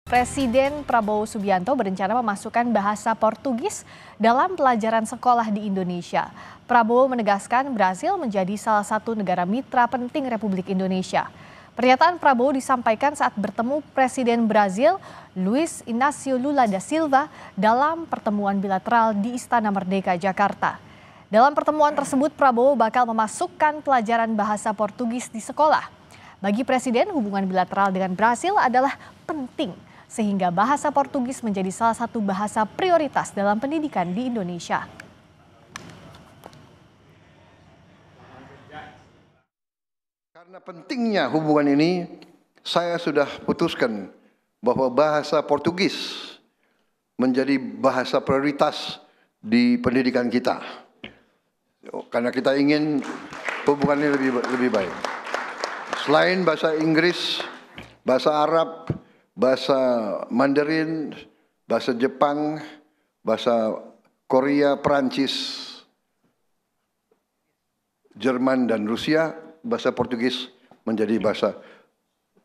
Presiden Prabowo Subianto berencana memasukkan bahasa Portugis dalam pelajaran sekolah di Indonesia. Prabowo menegaskan Brasil menjadi salah satu negara mitra penting Republik Indonesia. Pernyataan Prabowo disampaikan saat bertemu Presiden Brasil, Luiz Inácio Lula da Silva, dalam pertemuan bilateral di Istana Merdeka, Jakarta. Dalam pertemuan tersebut, Prabowo bakal memasukkan pelajaran bahasa Portugis di sekolah. Bagi Presiden, hubungan bilateral dengan Brasil adalah penting, sehingga bahasa Portugis menjadi salah satu bahasa prioritas dalam pendidikan di Indonesia. Karena pentingnya hubungan ini, saya sudah putuskan bahwa bahasa Portugis menjadi bahasa prioritas di pendidikan kita. Karena kita ingin hubungannya lebih baik. Selain bahasa Inggris, bahasa Arab, bahasa Mandarin, bahasa Jepang, bahasa Korea, Perancis, Jerman, dan Rusia, bahasa Portugis menjadi bahasa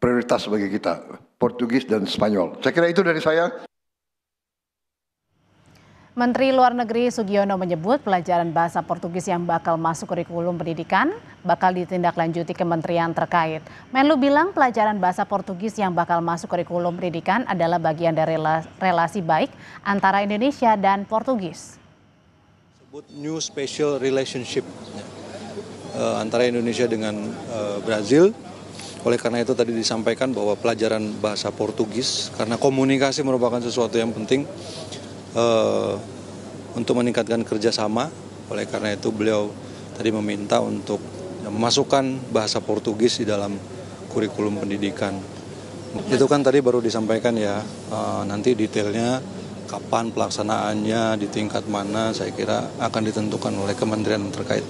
prioritas bagi kita. Portugis dan Spanyol. Saya kira itu dari saya. Menteri Luar Negeri Sugiono menyebut pelajaran bahasa Portugis yang bakal masuk kurikulum pendidikan bakal ditindaklanjuti kementerian terkait. Menlu bilang pelajaran bahasa Portugis yang bakal masuk kurikulum pendidikan adalah bagian dari relasi baik antara Indonesia dan Portugis. Sebut new special relationship antara Indonesia dengan Brazil. Oleh karena itu tadi disampaikan bahwa pelajaran bahasa Portugis, karena komunikasi merupakan sesuatu yang penting untuk meningkatkan kerjasama. Oleh karena itu beliau tadi meminta untuk memasukkan bahasa Portugis di dalam kurikulum pendidikan. Itu kan tadi baru disampaikan ya, nanti detailnya kapan pelaksanaannya, di tingkat mana, saya kira akan ditentukan oleh kementerian terkait.